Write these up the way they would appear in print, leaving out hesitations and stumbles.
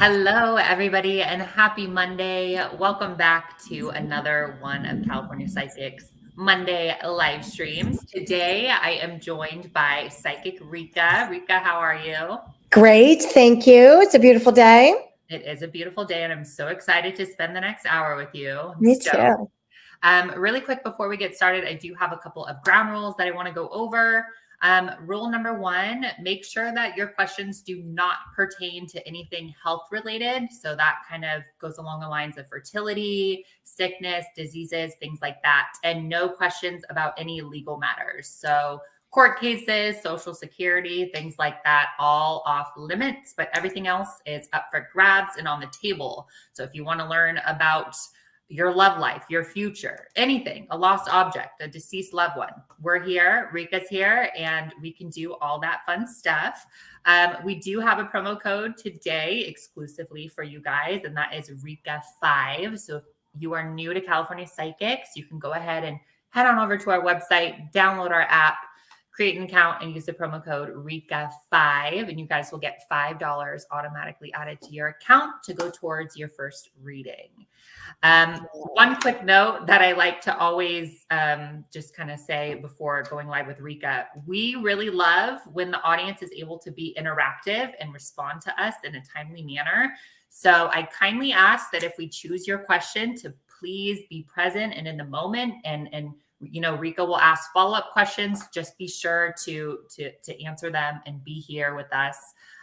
Hello, everybody, and happy Monday. Welcome back to another one of California Psychic's Monday live streams. Today, I am joined by Psychic Rika. Rika, how are you? Great, thank you. It's a beautiful day. It is a beautiful day, and I'm so excited to spend the next hour with you. Me too. Really quick before we get started, I do have a couple of ground rules that I want to go over. Rule number one, make sure that your questions do not pertain to anything health related. So that kind of goes along the lines of fertility, sickness, diseases, things like that. And no questions about any legal matters. So court cases, social security, things like that, all off limits, but everything else is up for grabs and on the table. So if you want to learn about your love life, your future, anything, a lost object, a deceased loved one, we're here, Rika's here, and we can do all that fun stuff. We do have a promo code today exclusively for you guys, and that is Rika5. So if you are new to California Psychics, you can go ahead and head on over to our website, download our app, create an account, and use the promo code Rika5, and you guys will get $5 automatically added to your account to go towards your first reading. One quick note that I like to always just kind of say before going live with Rika, we really love when the audience is able to be interactive and respond to us in a timely manner. So I kindly ask that if we choose your question to please be present and in the moment, and Rika will ask follow-up questions. Just be sure to answer them and be here with us.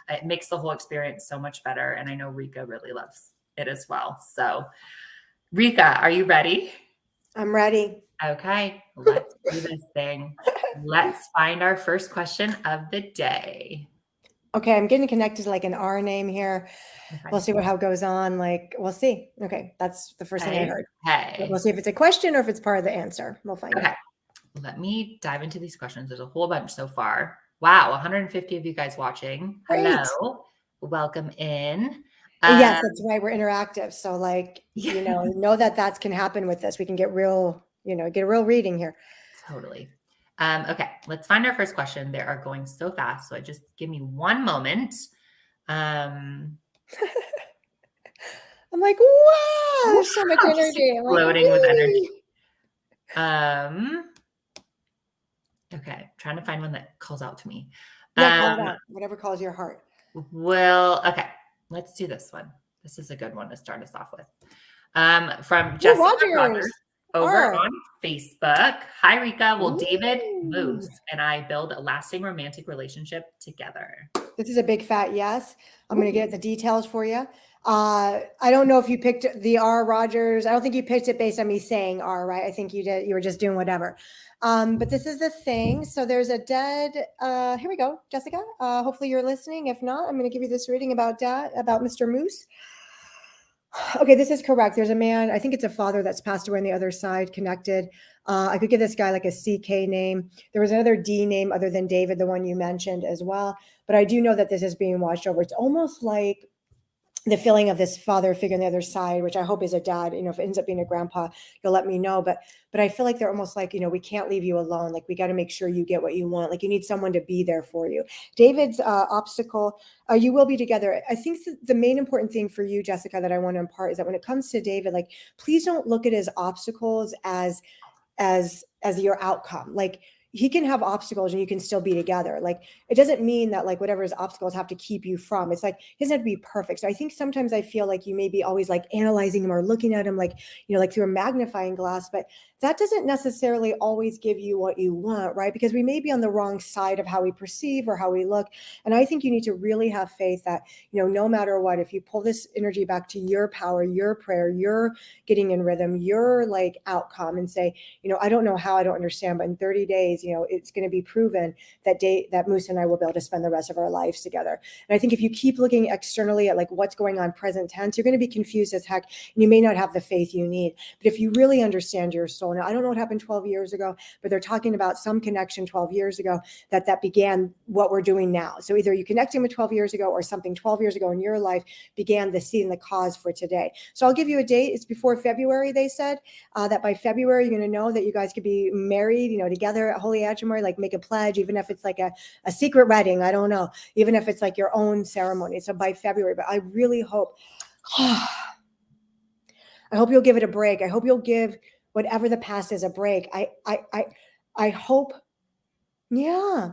It makes the whole experience so much better. And I know Rika really loves it as well. So Rika, are you ready? I'm ready. Okay, let's do this thing. Let's find our first question of the day. Okay, I'm getting connected to like an R name here. Okay. We'll see how it goes on. We'll see. Okay, that's the first thing I heard. Hey. We'll see if it's a question or if it's part of the answer. We'll find out. Let me dive into these questions. There's a whole bunch so far. Wow, 150 of you guys watching. Great. Hello, welcome in. Yes, that's right. We're interactive. So know that can happen with this. We can get real, get a real reading here. Totally. Okay, let's find our first question. They are going so fast. So just give me one moment. I'm like, wow, there's so much energy. I'm floating with energy. Okay, trying to find one that calls out to me. Yeah, call it out. Whatever calls your heart. Well, okay. Let's do this one. This is a good one to start us off with. From Jessica Rogers over on Facebook. Hi, Rika. Will David, Moose, and I build a lasting romantic relationship together? This is a big fat yes. I'm going to get the details for you. I don't know if you picked the R, Rogers. I don't think you picked it based on me saying R, right? I think you did. You were just doing whatever. But this is the thing. So there's a dead, here we go, Jessica. Hopefully you're listening. If not, I'm going to give you this reading about Mr. Moose. Okay, this is correct. There's a man, I think it's a father that's passed away on the other side, connected. I could give this guy like a CK name. There was another D name other than David, the one you mentioned as well. But I do know that this is being watched over. It's almost like the feeling of this father figure on the other side, which I hope is a dad. If it ends up being a grandpa, you'll let me know. But I feel like they're almost like, we can't leave you alone. Like we got to make sure you get what you want. Like you need someone to be there for you. David's obstacle, you will be together. I think the main important thing for you, Jessica, that I want to impart is that when it comes to David, like please don't look at his obstacles as your outcome. Like he can have obstacles and you can still be together. Like it doesn't mean that like whatever his obstacles have to keep you from. It's like he doesn't have to be perfect. So I think sometimes I feel like you may be always like analyzing him or looking at him like through a magnifying glass, but that doesn't necessarily always give you what you want, right? Because we may be on the wrong side of how we perceive or how we look. And I think you need to really have faith that, no matter what, if you pull this energy back to your power, your prayer, your getting in rhythm, your like outcome and say, I don't know how, I don't understand, but in 30 days, it's going to be proven that Moose and I will be able to spend the rest of our lives together. And I think if you keep looking externally at like what's going on present tense, you're going to be confused as heck and you may not have the faith you need. But if you really understand your soul, now I don't know what happened 12 years ago, but they're talking about some connection 12 years ago that began what we're doing now. So either you connected with 12 years ago or something 12 years ago in your life began the seed and the cause for today. So I'll give you a date. It's before February, they said, that by February, you're going to know that you guys could be married, together. polyandry, like make a pledge, even if it's like a secret wedding. I don't know, even if it's like your own ceremony. So by February, but I really hope, I hope you'll give it a break. I hope you'll give whatever the past is a break. I hope, yeah.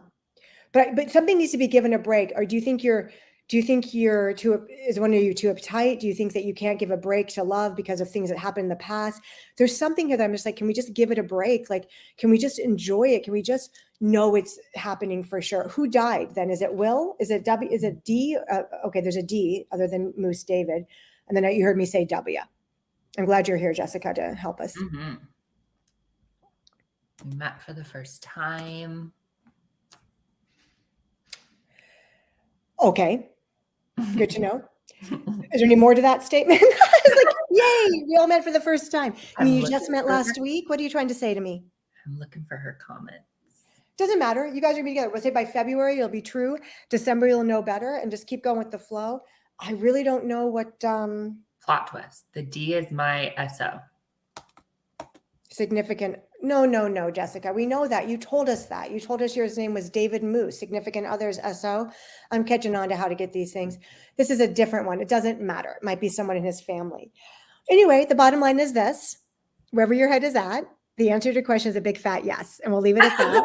But something needs to be given a break. Or do you think you're too, is one of you too uptight? Do you think that you can't give a break to love because of things that happened in the past? There's something here that I'm just like, can we just give it a break? Like, can we just enjoy it? Can we just know it's happening for sure? Who died then? Is it Will? Is it W? Is it D? Okay, there's a D other than Moose David. And then you heard me say W. I'm glad you're here, Jessica, to help us. Mm-hmm. We met for the first time. Okay. Good to know. Is there any more to that statement? I was like, yay, we all met for the first time. I mean, you just met last week. What are you trying to say to me? I'm looking for her comments. Doesn't matter. You guys are going to be together. We'll say by February, it'll be true. December, you'll know better and just keep going with the flow. I really don't know what plot twist. The D is my SO. Significant. No, Jessica. We know that. You told us that. You told us your name was David Moose, significant others, SO. I'm catching on to how to get these things. This is a different one. It doesn't matter. It might be someone in his family. Anyway, the bottom line is this. Wherever your head is at, the answer to your question is a big fat yes. And we'll leave it at that.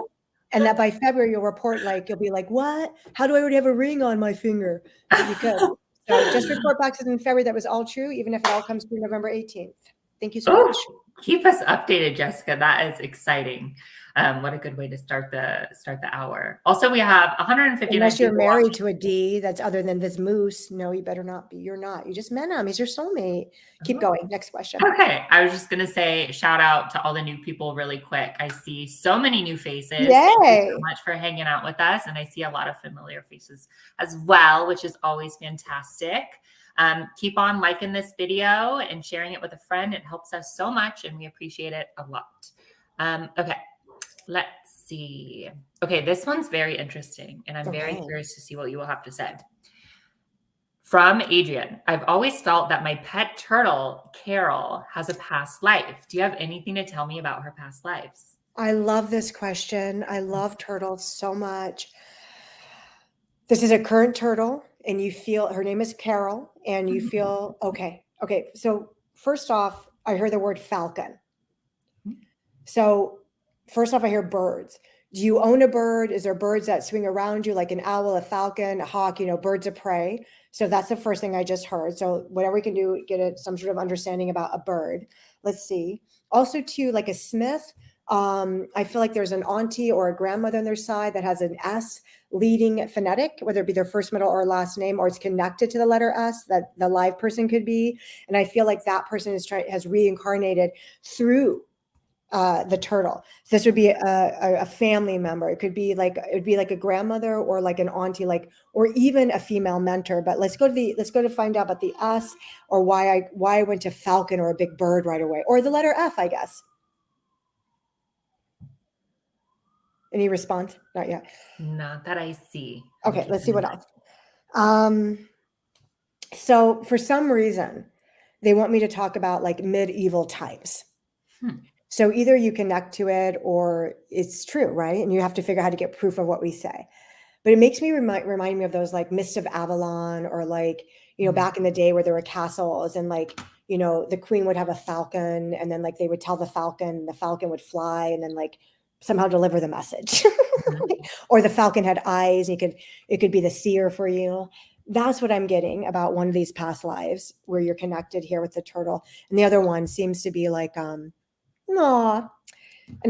And that by February, you'll report you'll be like, what? How do I already have a ring on my finger? But you could. So just report back to in February that was all true, even if it all comes through November 18th. Thank you so much. Keep us updated, Jessica. That is exciting. What a good way to start the hour. Also, we have 159. Unless you're married to a D that's other than this Moose. No, you better not be. You're not. You just met him. He's your soulmate. Keep going. Next question. Okay. I was just going to say shout out to all the new people really quick. I see so many new faces. Yay. Thank you so much for hanging out with us. And I see a lot of familiar faces as well, which is always fantastic. Keep on liking this video and sharing it with a friend. It helps us so much and we appreciate it a lot. Okay, let's see. Okay, this one's very interesting and I'm very curious to see what you will have to say. From Adrian, I've always felt that my pet turtle, Carol, has a past life. Do you have anything to tell me about her past lives? I love this question. I love turtles so much. This is a current turtle. And you feel her name is Carol, and you feel okay. So first off, I heard the word falcon. So first off, I hear birds. Do you own a bird? Is there birds that swing around you, like an owl, a falcon, a hawk? Birds of prey. So that's the first thing I just heard. So whatever we can do, get some sort of understanding about a bird. Let's see. Also, too, like a smith. I feel like there's an auntie or a grandmother on their side that has an S leading phonetic, whether it be their first, middle, or last name, or it's connected to the letter S that the live person could be. And I feel like that person has reincarnated through the turtle. This would be a family member. It would be like a grandmother or like an auntie, or even a female mentor. But let's go to find out about the S, or why I went to falcon or a big bird right away, or the letter F, I guess. Any response? Not yet. Not that I see. Okay, let's see what else. So for some reason, they want me to talk about like medieval times. So either you connect to it or it's true, right? And you have to figure out how to get proof of what we say. But it makes me remind me of those like Mists of Avalon, or like, back in the day where there were castles and like, the queen would have a falcon, and then like they would tell the falcon would fly and then like somehow deliver the message. Or the falcon had eyes. It could be the seer for you. That's what I'm getting about one of these past lives where you're connected here with the turtle. And the other one seems to be like, an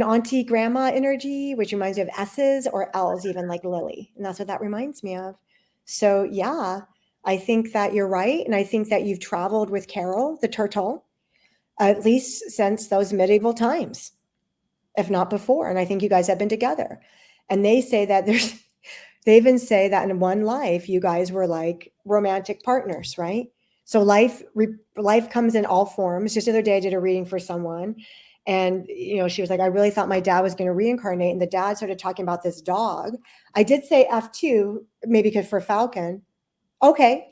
auntie grandma energy, which reminds me of S's or L's, even like Lily. And that's what that reminds me of. So yeah, I think that you're right. And I think that you've traveled with Carol, the turtle, at least since those medieval times, if not before. And I think you guys have been together. And they say that they even say that in one life, you guys were like romantic partners, right? So life comes in all forms. Just the other day, I did a reading for someone, and she was like, I really thought my dad was going to reincarnate. And the dad started talking about this dog. I did say F2, maybe because for falcon. Okay.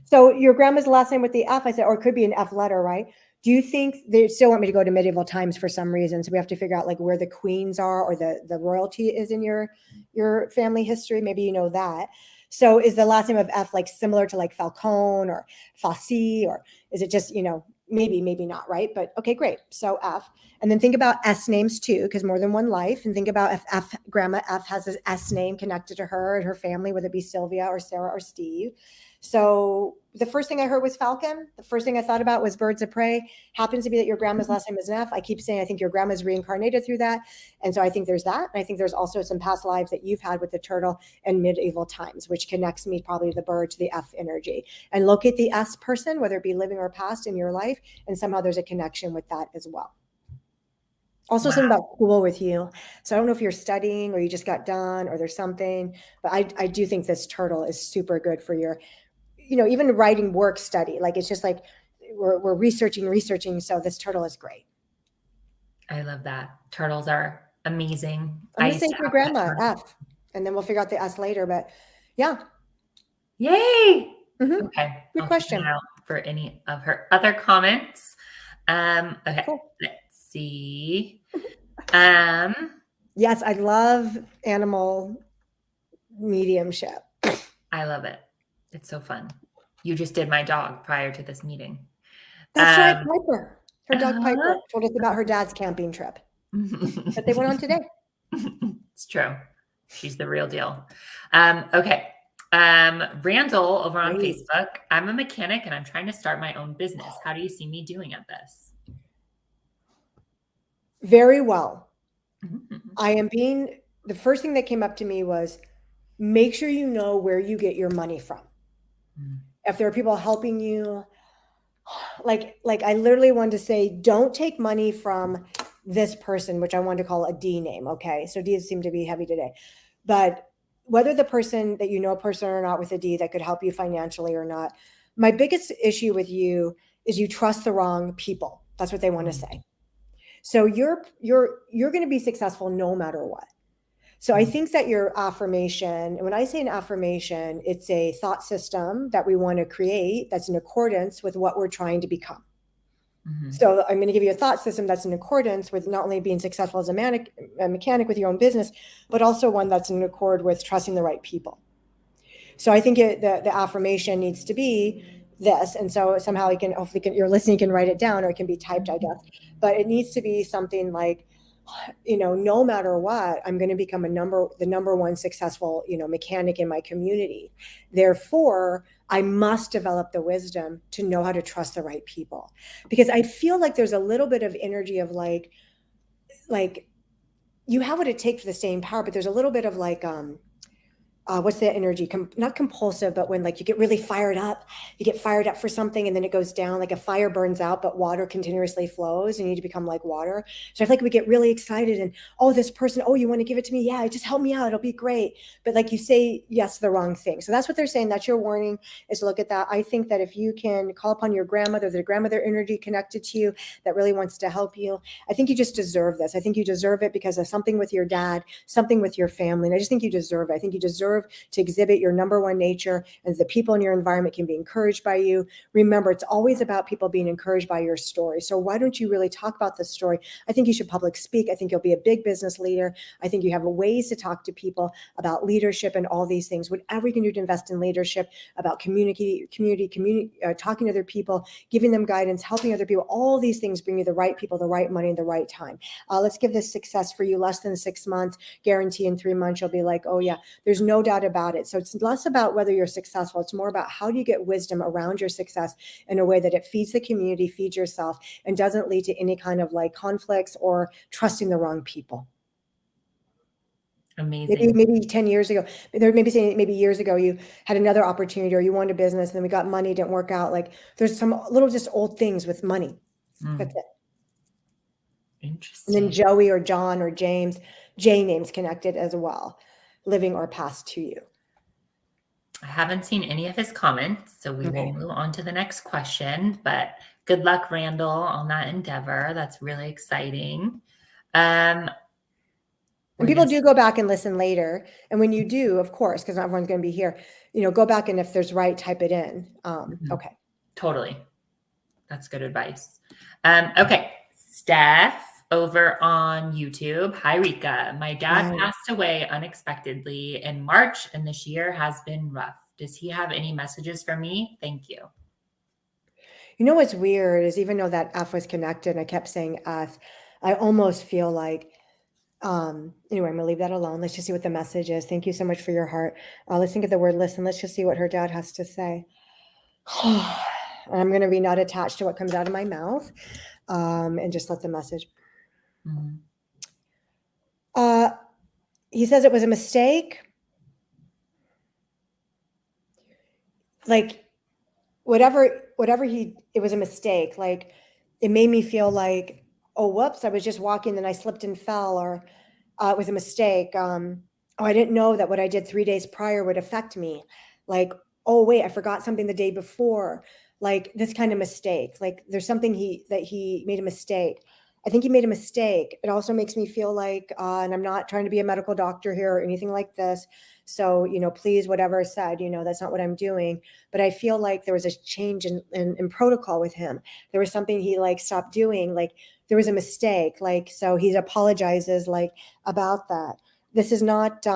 So your grandma's last name with the F, I said, or it could be an F letter, right? Do you think they still want me to go to medieval times for some reason? So we have to figure out like where the queens are or the royalty is in your family history. Maybe you know that. So is the last name of F like similar to like Falcone or Fossey, or is it just, maybe not, right? But okay, great. So F. And then think about S names too, because more than one life. And think about if Grandma F has an S name connected to her and her family, whether it be Sylvia or Sarah or Steve. So the first thing I heard was falcon. The first thing I thought about was birds of prey. Happens to be that your grandma's last name is an F. I keep saying I think your grandma's reincarnated through that. And so I think there's that. And I think there's also some past lives that you've had with the turtle in medieval times, which connects me probably to the bird, to the F energy. And locate the S person, whether it be living or past in your life. And somehow there's a connection with that as well. Also, something about school with you. So I don't know if you're studying or you just got done or there's something, but I do think this turtle is super good for your, even writing work study. Like, it's just like we're researching. So this turtle is great. I love that. Turtles are amazing. I'm going to say for grandma, F, and then we'll figure out the S later, but yeah. Yay. Mm-hmm. Okay. Good question. Out for any of her other comments. Okay. Cool. Let's see. Yes, I love animal mediumship. I love it. It's so fun. You just did my dog prior to this meeting. That's right, Piper. Her dog Piper told us about her dad's camping trip that they went on today. It's true. She's the real deal. Okay. Randall over on Facebook. I'm a mechanic and I'm trying to start my own business. How do you see me doing at this? Very well. The first thing that came up to me was make sure you know where you get your money from. If there are people helping you, like I literally wanted to say, don't take money from this person, which I wanted to call a D name. Okay. So D's seem to be heavy today, but whether the person that a person or not with a D that could help you financially or not, my biggest issue with you is you trust the wrong people. That's what they want to say. So you're going to be successful no matter what. So I think that your affirmation, and when I say an affirmation, it's a thought system that we want to create that's in accordance with what we're trying to become. So I'm going to give you a thought system that's in accordance with not only being successful as a mechanic with your own business, but also one that's in accord with trusting the right people. So I think the affirmation needs to be this. And so somehow hopefully you're listening, you can write it down, or it can be typed, I guess. But it needs to be something like, no matter what, I'm going to become the number one successful, mechanic in my community. Therefore, I must develop the wisdom to know how to trust the right people, because I feel like there's a little bit of energy of like you have what it takes for the staying power, but there's a little bit of like, what's that energy? Not compulsive, but when like you get really fired up, for something and then it goes down, like a fire burns out, but water continuously flows and you need to become like water. So I feel like we get really excited and, this person, you want to give it to me? Yeah, just help me out. It'll be great. But like you say yes to the wrong thing. So that's what they're saying. That's your warning, is to look at that. I think that if you can call upon your grandmother, the grandmother energy connected to you that really wants to help you, I think you just deserve this. I think you deserve it because of something with your dad, something with your family. And I just think you deserve it. I think you deserve to exhibit your number one nature, and the people in your environment can be encouraged by you. Remember, it's always about people being encouraged by your story. So why don't you really talk about this story? I think you should public speak. I think you'll be a big business leader. I think you have ways to talk to people about leadership and all these things. Whatever you can do to invest in leadership, about community, talking to other people, giving them guidance, helping other people, all these things bring you the right people, the right money, and the right time. Let's give this success for you. Less than 6 months, guarantee in 3 months, you'll be like, oh yeah, there's no doubt about it. So it's less about whether you're successful. It's more about how do you get wisdom around your success in a way that it feeds the community, feeds yourself, and doesn't lead to any kind of like conflicts or trusting the wrong people. Amazing. Maybe 10 years ago, maybe years ago, you had another opportunity or you wanted a business and then we got money, didn't work out. Like there's some little just old things with money. That's it. Interesting. And then Joey or John or James, J names connected as well, living or past to you. I haven't seen any of his comments, so we will move on to the next question. But good luck, Randall, on that endeavor. That's really exciting. And people do go back and listen later. And when you do, of course, because not everyone's going to be here, go back and if there's right, type it in. Okay. Totally. That's good advice. Okay. Steph over on YouTube. Hi, Rika. My dad passed away unexpectedly in March, and this year has been rough. Does he have any messages for me? Thank you. You know what's weird is even though that F was connected and I kept saying us, I almost feel like, anyway, I'm gonna leave that alone. Let's just see what the message is. Thank you so much for your heart. Let's think of the word listen. Let's just see what her dad has to say. I'm gonna be not attached to what comes out of my mouth, and just let the message. Mhm. He says it was a mistake. Like whatever it was a mistake. Like it made me feel like, oh, whoops, I was just walking and I slipped and fell, or it was a mistake. Oh, I didn't know that what I did 3 days prior would affect me. Like, oh wait, I forgot something the day before. Like this kind of mistake. Like there's something he made a mistake. I think he made a mistake. It also makes me feel like, and I'm not trying to be a medical doctor here or anything like this. So, please, whatever is said, that's not what I'm doing. But I feel like there was a change in protocol with him. There was something he like stopped doing. Like there was a mistake. Like, so he apologizes like about that. This is not,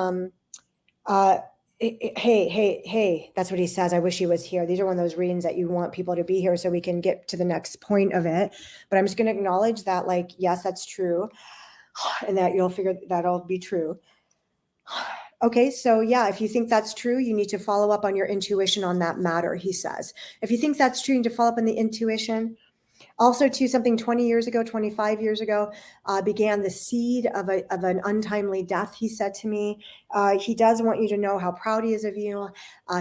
hey, that's what he says. I wish he was here. These are one of those readings that you want people to be here so we can get to the next point of it. But I'm just going to acknowledge that, like, yes, that's true. And that you'll figure that'll be true. Okay, so yeah, if you think that's true, you need to follow up on your intuition on that matter, he says. If you think that's true, you need to follow up on the intuition. Also, to something 20 years ago, 25 years ago, began the seed of an untimely death, he said to me. He does want you to know how proud he is of you.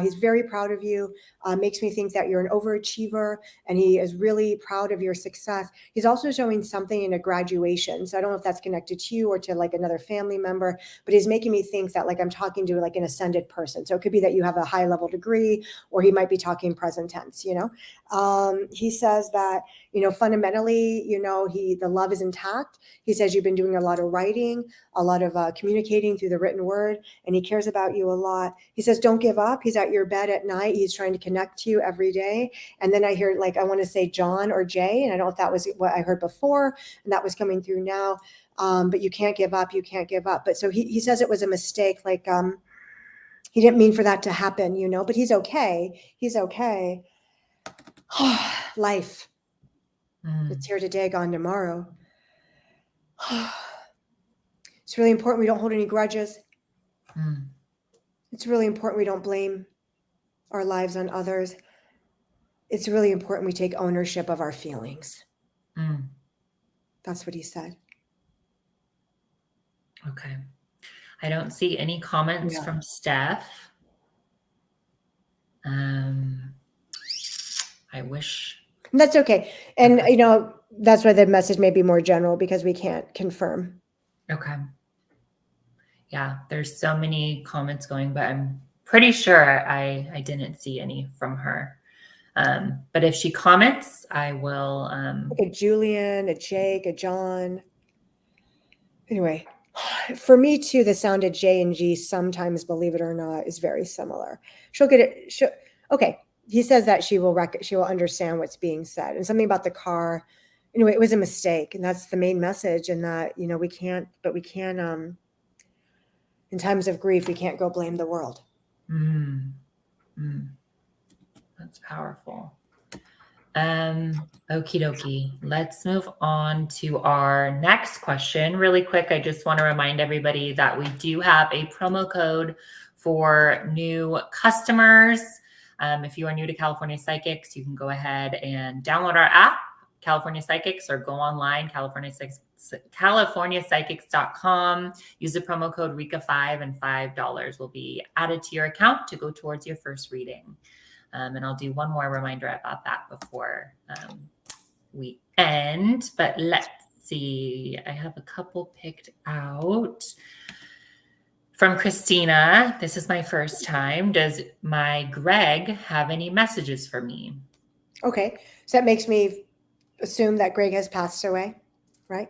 He's very proud of you. Makes me think that you're an overachiever, and he is really proud of your success. He's also showing something in a graduation. So I don't know if that's connected to you or to like another family member, but he's making me think that like I'm talking to like an ascended person. So it could be that you have a high level degree, or he might be talking present tense, He says that, fundamentally, the love is intact. He says you've been doing a lot of writing, a lot of communicating through the written word, and he cares about you a lot. He says, don't give up. He's at your bed at night. He's trying to connect to you every day. And then I hear, like, I want to say John or Jay, and I don't know if that was what I heard before, and that was coming through now. But you can't give up. You can't give up. But so he says it was a mistake. Like, he didn't mean for that to happen, but he's okay. He's okay. Life. It's here today, gone tomorrow. It's really important we don't hold any grudges. It's really important we don't blame our lives on others. It's really important we take ownership of our feelings. That's what he said. Okay. I don't see any comments from Steph. I wish. That's okay. And, that's why the message may be more general because we can't confirm. Okay. Yeah, there's so many comments going, but I'm pretty sure I didn't see any from her. But if she comments, I will. Like a Julian, a Jake, a John. Anyway, for me too, the sound of J and G sometimes, believe it or not, is very similar. She'll get it. Okay. He says that she will understand what's being said, and something about the car. Anyway, it was a mistake, and that's the main message. And that, we can't, in times of grief, we can't go blame the world. That's powerful. Okie dokie. Let's move on to our next question. Really quick, I just want to remind everybody that we do have a promo code for new customers. If you are new to California Psychics, you can go ahead and download our app, California Psychics, or go online, CaliforniaPsychics.com. Use the promo code RIKA5 and $5 will be added to your account to go towards your first reading. And I'll do one more reminder about that before we end. But let's see. I have a couple picked out. From Christina, this is my first time. Does my Greg have any messages for me? Okay. So that makes me assume that Greg has passed away, right?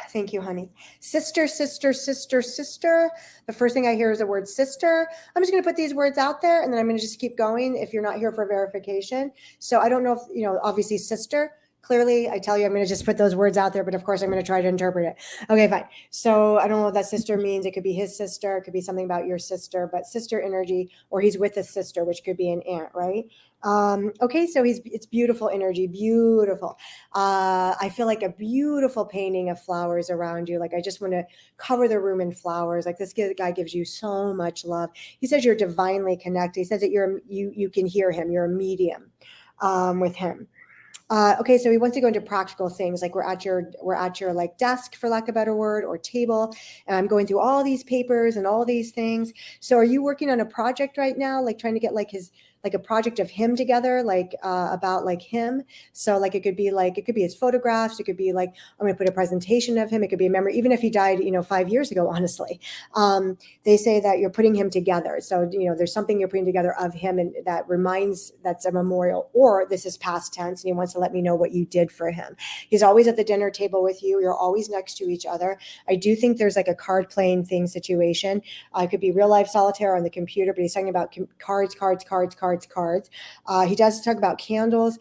Thank you, honey. Sister, sister, sister, sister. The first thing I hear is the word sister. I'm just going to put these words out there and then I'm going to just keep going if you're not here for verification. So I don't know if, obviously sister. Clearly, I tell you, I'm going to just put those words out there, but of course, I'm going to try to interpret it. Okay, fine. So I don't know what that sister means. It could be his sister. It could be something about your sister, but sister energy, or he's with a sister, which could be an aunt, right? Okay, so it's beautiful energy, beautiful. I feel like a beautiful painting of flowers around you. Like I just want to cover the room in flowers. Like this guy gives you so much love. He says you're divinely connected. He says that you can hear him. You're a medium with him. Okay, so he wants to go into practical things, like we're at your like desk, for lack of a better word, or table, and I'm going through all these papers and all these things. So are you working on a project right now, like trying to get like a project of him together, like about like him? So like it could be his photographs, it could be like I'm going to put a presentation of him, it could be a memory, even if he died 5 years ago, honestly. They say that you're putting him together, so there's something you're putting together of him, and that's a memorial, or this is past tense and he wants to let me know what you did for him. He's always at the dinner table with you, you're always next to each other. I do think there's like a card playing thing situation. It could be real life solitaire on the computer, but he's talking about cards. He does talk about candles,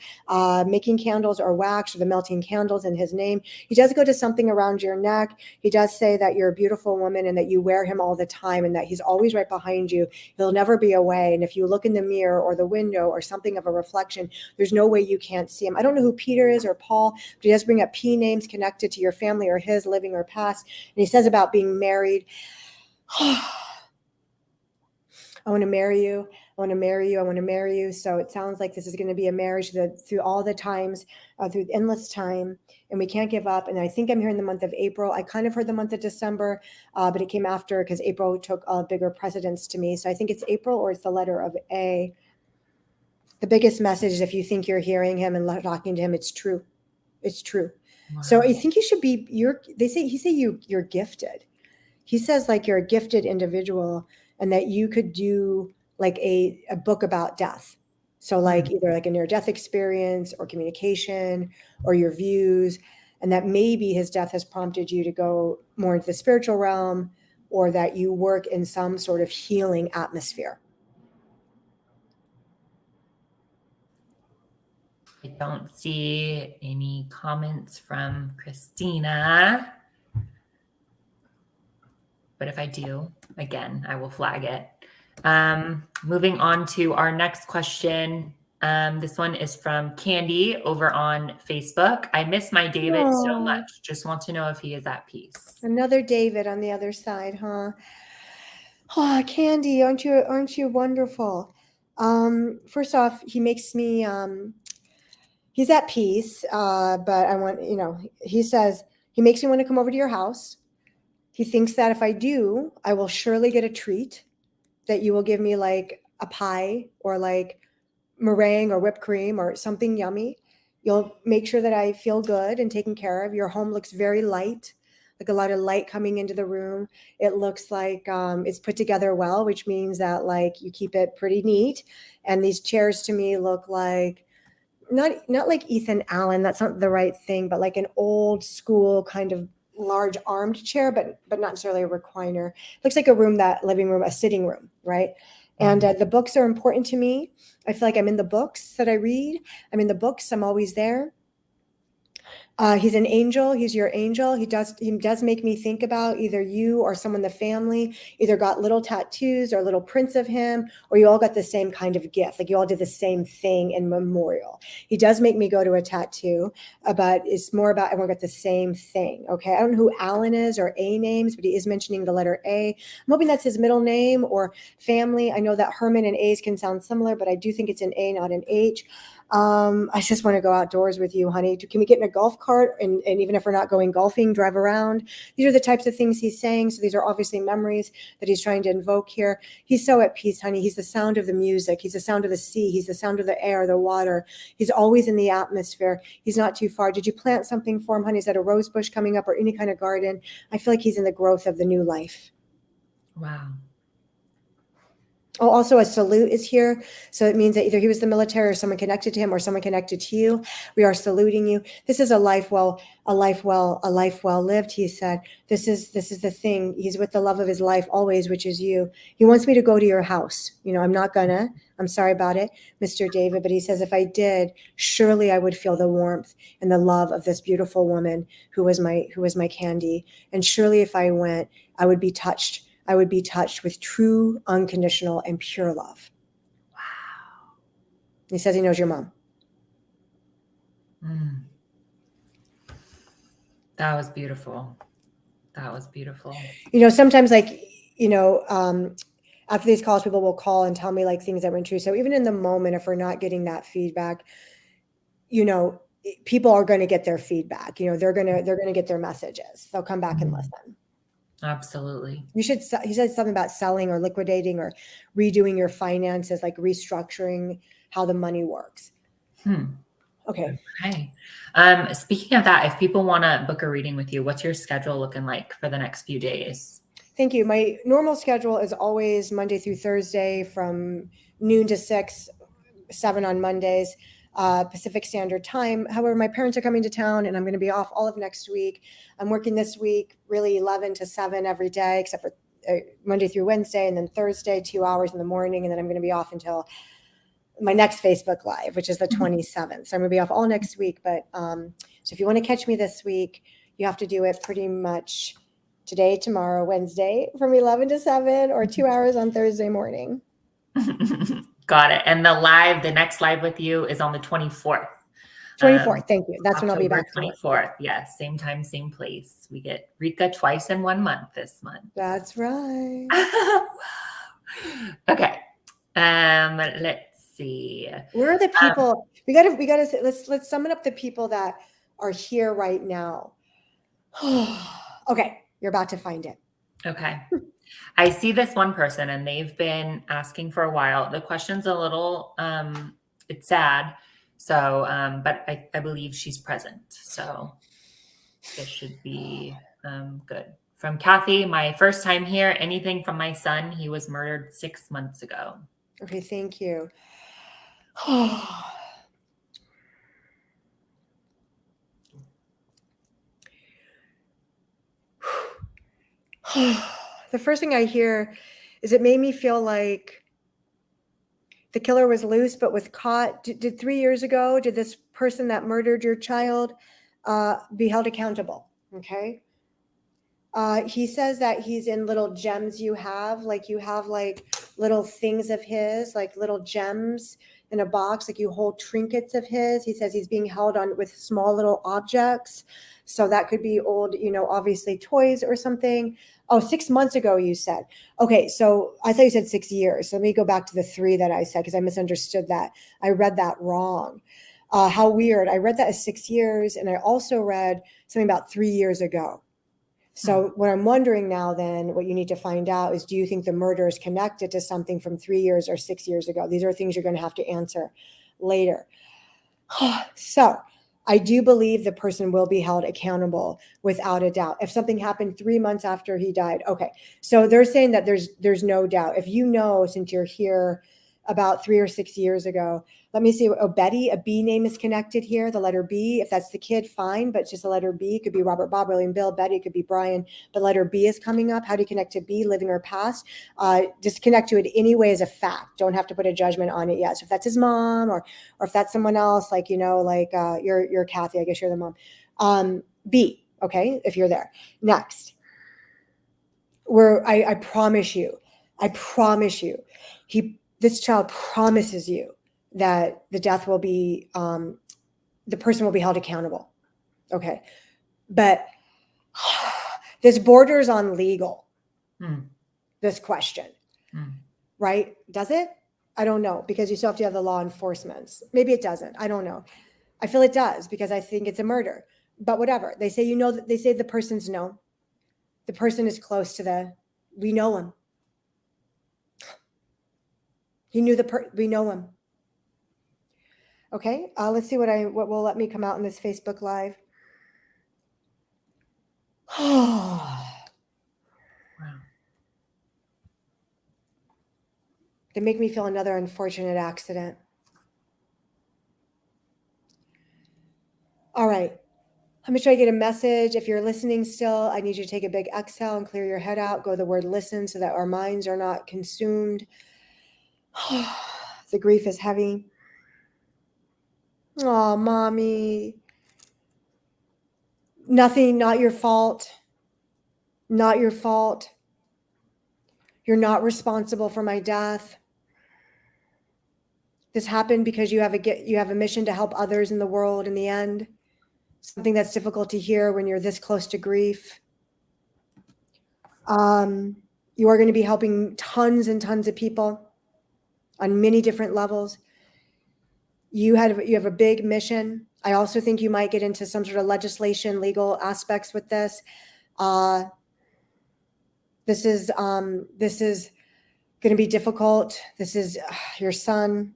making candles or wax, or the melting candles in his name. He does go to something around your neck. He does say that you're a beautiful woman and that you wear him all the time and that he's always right behind you. He'll never be away. And if you look in the mirror or the window or something of a reflection, there's no way you can't see him. I don't know who Peter is or Paul, but he does bring up P names connected to your family or his, living or past. And he says about being married. I want to marry you. I want to marry you. I want to marry you. So it sounds like this is going to be a marriage that through all the times, through endless time, and we can't give up. And I think I'm here in the month of April. I kind of heard the month of December, but it came after because April took a bigger precedence to me. So I think it's April or it's the letter of A. The biggest message is if you think you're hearing him and talking to him, it's true. It's true. Wow. So I think you should be, you're gifted. He says like you're a gifted individual and that you could do like a book about death. So like either like a near-death experience or communication or your views, and that maybe his death has prompted you to go more into the spiritual realm, or that you work in some sort of healing atmosphere. I don't see any comments from Christina. But if I do, again, I will flag it. Moving on to our next question. This one is from Candy over on Facebook. I miss my David so much. Just want to know if he is at peace. Another David on the other side, huh? Oh, Candy, aren't you wonderful? First off, he makes me he's at peace, but I want, he says he makes me want to come over to your house. He thinks that if I do, I will surely get a treat, that you will give me like a pie or like meringue or whipped cream or something yummy. You'll make sure that I feel good and taken care of. Your home looks very light, like a lot of light coming into the room. It looks like it's put together well, which means that like you keep it pretty neat. And these chairs to me look like, not like Ethan Allen, that's not the right thing, but like an old school kind of large armed chair, but not necessarily a recliner. Looks like living room, a sitting room, right? And the books are important to me. I feel like I'm in the books that I read. I'm in the books. I'm always there. He's an angel. He's your angel. He does make me think about either you or someone in the family either got little tattoos or little prints of him, or you all got the same kind of gift. Like you all did the same thing in memorial. He does make me go to a tattoo, but it's more about everyone got the same thing. Okay. I don't know who Alan is or A names, but he is mentioning the letter A. I'm hoping that's his middle name or family. I know that Herman and A's can sound similar, but I do think it's an A, not an H. I just want to go outdoors with you, honey. Can we get in a golf cart? And even if we're not going golfing, drive around. These are the types of things he's saying. So these are obviously memories that he's trying to invoke here. He's so at peace, honey. He's the sound of the music. He's the sound of the sea. He's the sound of the air, the water. He's always in the atmosphere. He's not too far. Did you plant something for him, honey? Is that a rose bush coming up or any kind of garden? I feel like he's in the growth of the new life. Wow. Oh, also a salute is here. So it means that either he was the military or someone connected to him or someone connected to you. We are saluting you. This is a life well lived, he said. This is the thing. He's with the love of his life always, which is you. He wants me to go to your house. I'm sorry about it, Mr. David, but he says if I did, surely I would feel the warmth and the love of this beautiful woman who was my Candy. And surely if I went, I would be touched with true, unconditional, and pure love. Wow. He says he knows your mom. That was beautiful. Sometimes after these calls, people will call and tell me like things that went true. So even in the moment, if we're not getting that feedback, people are going to get their feedback. They're going to get their messages. They'll come back and listen. Absolutely. He said something about selling or liquidating or redoing your finances, like restructuring how the money works. Okay. Speaking of that, if people want to book a reading with you, what's your schedule looking like for the next few days? Thank you. My normal schedule is always Monday through Thursday from noon to 7 on Mondays. Pacific Standard Time. However, my parents are coming to town and I'm going to be off all of next week. I'm working this week really 11 to 7 every day, except for Monday through Wednesday, and then Thursday, 2 hours in the morning. And then I'm going to be off until my next Facebook Live, which is the 27th. So I'm going to be off all next week. But so if you want to catch me this week, you have to do it pretty much today, tomorrow, Wednesday from 11 to 7 or 2 hours on Thursday morning. Got it. And the next live with you is on the 24th. 24th. Thank you. That's when I'll be back. 24th. Yes. Same time, same place. We get Rika twice in 1 month this month. That's right. Okay. Let's see. Where are the people? We gotta let's summon up the people that are here right now. Okay. You're about to find it. Okay. I see this one person and they've been asking for a while. The question's a little, it's sad. So, but I believe she's present. So this should be good. From Kathy, my first time here, anything from my son. He was murdered 6 months ago. Okay. Thank you. The first thing I hear is it made me feel like the killer was loose but was caught. Did 3 years ago, did this person that murdered your child be held accountable? Okay. He says that he's in little gems you have like little things of his, like little gems in a box, like you hold trinkets of his. He says he's being held on with small little objects. So that could be old, obviously toys or something. Oh, 6 months ago, you said. Okay, so I thought you said 6 years. So let me go back to the 3 that I said because I misunderstood that. I read that wrong. How weird. I read that as 6 years, and I also read something about 3 years ago. So what I'm wondering now then, what you need to find out is, do you think the murder is connected to something from 3 years or 6 years ago? These are things you're going to have to answer later. So I do believe the person will be held accountable without a doubt. If something happened 3 months after he died, okay. So they're saying that there's no doubt. If since you're here about 3 or 6 years ago, let me see. Oh, Betty, a B name is connected here. The letter B. If that's the kid, fine. But it's just a letter B. It could be Robert, Bob, William, Bill, Betty. It could be Brian. But letter B is coming up. How do you connect to B, living or past? Just connect to it anyway as a fact. Don't have to put a judgment on it yet. So if that's his mom, or if that's someone else, like you're Kathy. I guess you're the mom. B. Okay, if you're there. Next, I promise you, this child promises you that the death will be, the person will be held accountable. Okay. But this borders on legal, this question, right? Does it? I don't know, because you still have to have the law enforcement. Maybe it doesn't. I don't know. I feel it does because I think it's a murder, but whatever. They say, they say the person's known. The person is close to we know him. He knew we know him. Okay, let's see what will let me come out in this Facebook Live. Wow. They make me feel another unfortunate accident. All right. Let me try to get a message. If you're listening still, I need you to take a big exhale and clear your head out. Go to the word listen so that our minds are not consumed. The grief is heavy. Oh, mommy. Nothing, not your fault. Not your fault. You're not responsible for my death. This happened because you have a mission to help others in the world in the end. Something that's difficult to hear when you're this close to grief. You are going to be helping tons and tons of people on many different levels. You have a big mission. I also think you might get into some sort of legislation, legal aspects with this. This is going to be difficult. This is your son.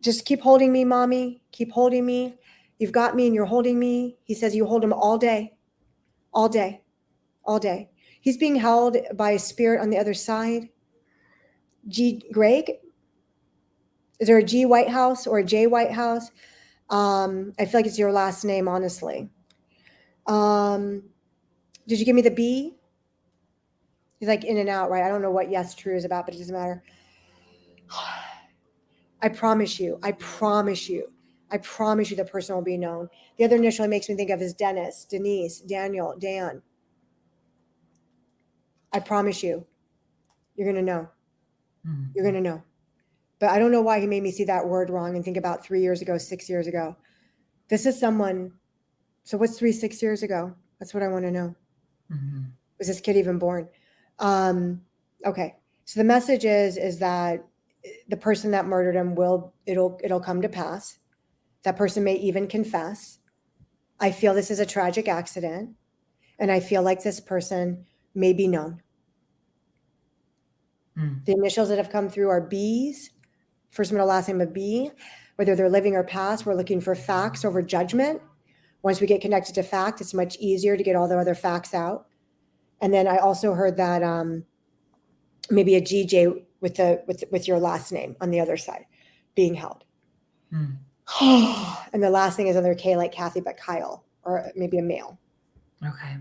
Just keep holding me, mommy. Keep holding me. You've got me and you're holding me. He says you hold him all day, all day, all day. He's being held by a spirit on the other side. G. Greg? Is there a G. Whitehouse or a J. Whitehouse? I feel like it's your last name, honestly. Did you give me the B? He's like in and out, right? I don't know what yes true is about, but it doesn't matter. I promise you the person will be known. The other initial it makes me think of is Dennis, Denise, Daniel, Dan. I promise you, you're going to know. You're going to know. But I don't know why he made me see that word wrong and think about 3 years ago, 6 years ago. This is someone. So what's 6 years ago? That's what I want to know. Was this kid even born? Okay. So the message is that the person that murdered him it'll come to pass. That person may even confess. I feel this is a tragic accident, and I feel like this person may be known. The initials that have come through are B's, first middle last name of B. Whether they're living or past, we're looking for facts over judgment. Once we get connected to fact, it's much easier to get all the other facts out. And then I also heard that maybe a GJ with your last name on the other side being held. And the last thing is another K like Kathy, but Kyle, or maybe a male. Okay.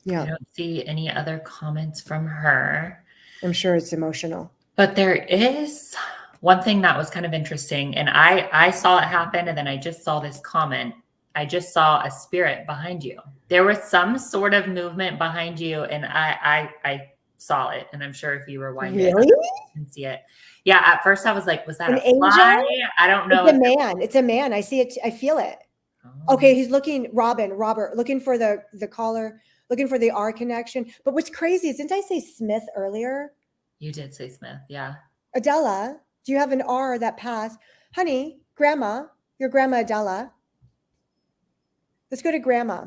Yeah. I don't see any other comments from her. I'm sure it's emotional. But there is one thing that was kind of interesting. And I saw it happen. And then I just saw this comment. I just saw a spirit behind you. There was some sort of movement behind you. And I saw it. And I'm sure if you rewind it, you can see it. Yeah. At first I was like, was that an angel? Fly? I don't know. It's a man. It's a man. I see it. I feel it. Oh. Okay. He's looking, Robert, looking for the caller, looking for the R connection. But what's crazy is, didn't I say Smith earlier? You did say Smith. Yeah. Adela, do you have an R that passed? Honey, grandma, your grandma Adela. Let's go to grandma.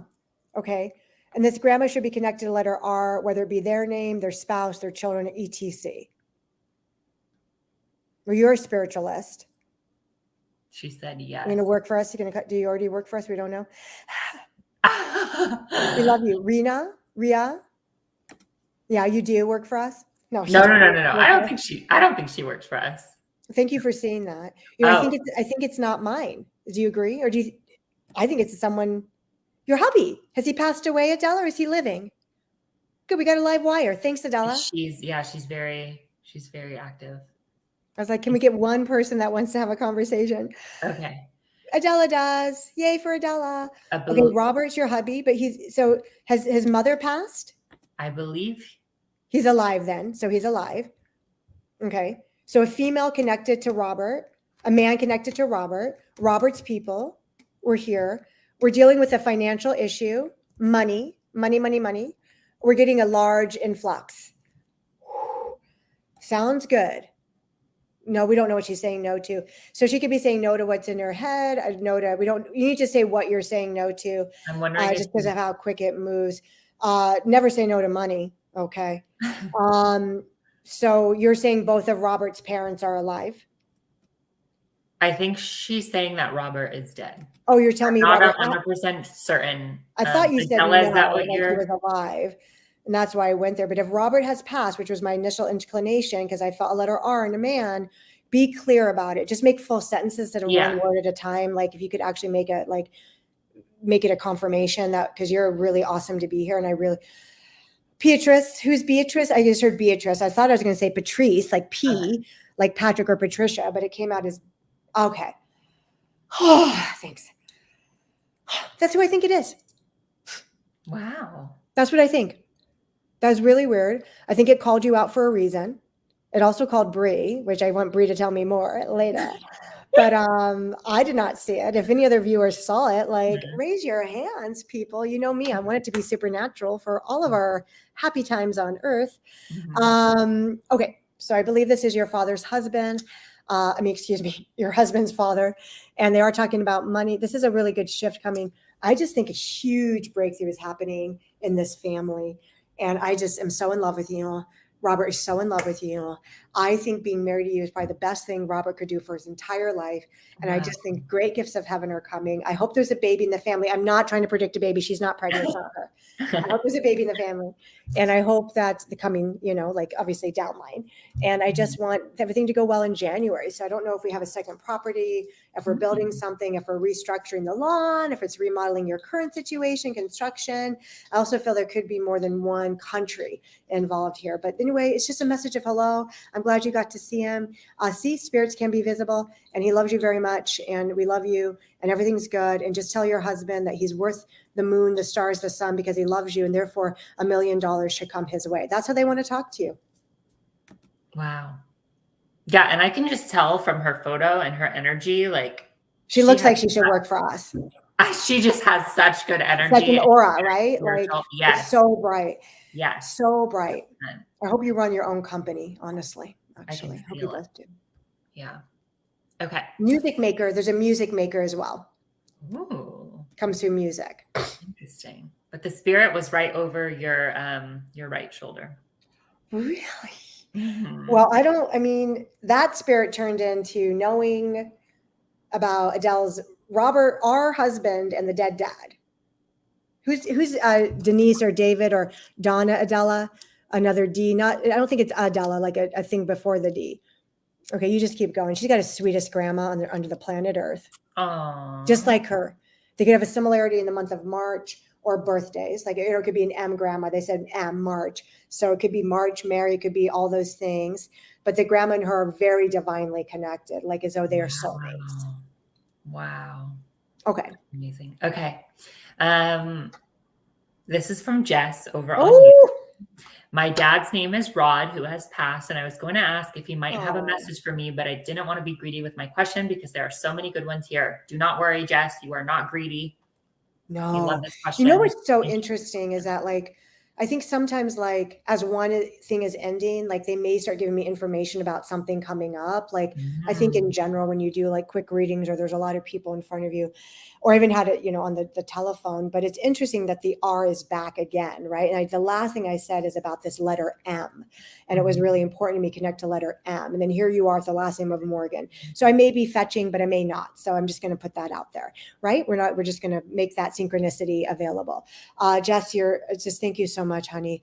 Okay. And this grandma should be connected to letter R, whether it be their name, their spouse, their children, etc. Well, you're a spiritualist. She said yes. You're going to work for us? Do you already work for us? We don't know. We love you. Ria? Yeah, you do work for us? No. No. I don't think she works for us. Thank you for saying that. I think it's not mine. Do you agree? Or I think it's someone, your hubby. Has he passed away, Adela, or is he living? Good. We got a live wire. Thanks, Adela. She's very active. I was like, can we get one person that wants to have a conversation? Okay. Adela does. Yay for Adela. Okay, Robert's your hubby, but has his mother passed? I believe. He's alive then. So he's alive. Okay. So a female connected to Robert, a man connected to Robert, Robert's people. We're here. We're dealing with a financial issue, money. We're getting a large influx. Sounds good. No, we don't know what she's saying no to. So she could be saying no to what's in her head. You need to say what you're saying no to. I'm wondering just because of how quick it moves. Never say no to money. Okay. So you're saying both of Robert's parents are alive? I think she's saying that Robert is dead. Oh, you're telling me not Robert? 100% certain. I thought you said no, is that what like he was alive. And that's why I went there. But if Robert has passed, which was my initial inclination, because I felt a letter R in a man, be clear about it. Just make full sentences instead of one word at a time. Like if you could actually make it a confirmation that, because you're really awesome to be here. And I really, Beatrice, who's Beatrice? I just heard Beatrice. I thought I was going to say Patrice, like P, like Patrick or Patricia, but it came out as, okay. Oh, thanks. That's who I think it is. Wow. That's what I think. That was really weird. I think it called you out for a reason. It also called Bree, which I want Bree to tell me more later. But I did not see it. If any other viewers saw it, like raise your hands, people. You know me. I want it to be supernatural for all of our happy times on earth. Okay. So I believe this is your father's husband. Excuse me, your husband's father. And they are talking about money. This is a really good shift coming. I just think a huge breakthrough is happening in this family. And I just am so in love with you. Robert is so in love with you. I think being married to you is probably the best thing Robert could do for his entire life. And I just think great gifts of heaven are coming. I hope there's a baby in the family. I'm not trying to predict a baby. She's not pregnant. It's not her. I hope there's a baby in the family. And I hope that's the coming, like obviously downline. And I just want everything to go well in January. So I don't know if we have a second property, if we're building something, if we're restructuring the lawn, if it's remodeling your current situation, construction. I also feel there could be more than one country involved here. But anyway, it's just a message of hello. I'm glad you got to see him. Spirits can be visible, and he loves you very much, and we love you, and everything's good. And just tell your husband that he's worth the moon, the stars, the sun, because he loves you, and therefore $1 million should come his way. That's how they want to talk to you. Wow. Yeah, and I can just tell from her photo and her energy, like she looks like she should work for us. She just has such good energy. Like an aura, right? Like it's so bright. Yes. So bright. I hope you run your own company, honestly. Actually, I hope you both do. Yeah. Okay. Music maker. There's a music maker as well. Ooh. Comes through music. Interesting. But the spirit was right over your right shoulder. Really? Well, that spirit turned into knowing about Adele's Robert, our husband, and the dead dad. Who's Denise or David or Donna Adela? Another D. I don't think it's Adela, like a thing before the D. Okay, you just keep going. She's got the sweetest grandma under the planet Earth. Aww. Just like her. They could have a similarity in the month of March or birthdays. Like it could be an M grandma. They said M, March. So it could be March, Mary, it could be all those things. But the grandma and her are very divinely connected, like as though they are soulmates. Wow. Okay. Amazing. Okay. This is from Jess over on YouTube. My dad's name is Rod, who has passed, and I was going to ask if he might have a message for me, but I didn't want to be greedy with my question because there are so many good ones here. Do not worry, Jess. You are not greedy. No. We love this question. You know what's so interesting is that, like, I think sometimes, like, as one thing is ending, like, they may start giving me information about something coming up. Like, I think in general, when you do, like, quick readings or there's a lot of people in front of you, or I even had it, on the telephone. But it's interesting that the R is back again, right? And the last thing I said is about this letter M. And it was really important to me to connect to letter M. And then here you are with the last name of Morgan. So I may be fetching, but I may not. So I'm just going to put that out there, right? We're just going to make that synchronicity available. Jess, just thank you so much, honey.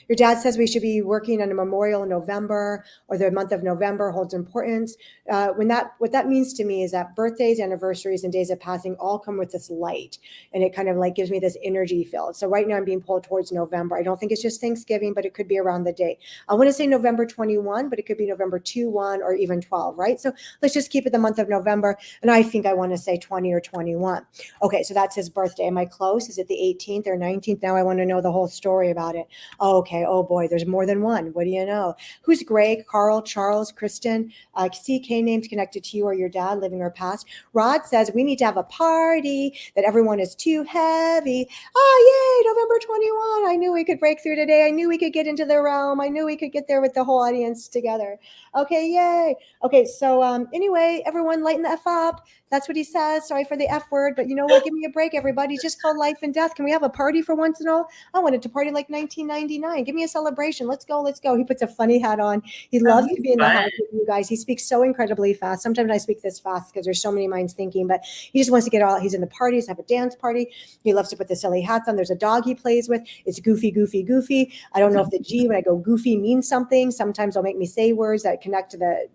Your dad says we should be working on a memorial in November, or the month of November holds importance. What that means to me is that birthdays, anniversaries, and days of passing all come with this light, and it kind of like gives me this energy field. So right now I'm being pulled towards November. I don't think it's just Thanksgiving, but it could be around the date. I want to say November 21, but it could be November 2, 1, or even 12, right? So let's just keep it the month of November. And I think I want to say 20 or 21. Okay, so that's his birthday. Am I close? Is it the 18th or 19th? Now I want to know the whole story about it. Oh, okay. Oh boy, there's more than one. What do you know? Who's Greg, Carl, Charles, Kristen? CK names connected to you or your dad, living or past. Rod says we need to have a party, that everyone is too heavy. Oh, yay, November 21. I knew we could break through today. I knew we could get into the realm. I knew we could get there with the whole audience together. Okay, yay. Okay, so anyway, everyone lighten the F up. That's what he says. Sorry for the F word, but you know what? Give me a break, everybody. It's just called life and death. Can we have a party for once and all? I wanted to party like 1999. Give me a celebration. Let's go. Let's go. He puts a funny hat on. He Oh, loves he's to be in the fun. house with you guys. He speaks so incredibly fast. Sometimes I speak this fast because there's so many minds thinking, but he just wants to get all, he's in the parties, have a dance party. He loves to put the silly hats on. There's a dog he plays with. It's goofy, goofy, goofy. I don't know if the G, when I go goofy, means something. Sometimes they'll make me say words that connect to the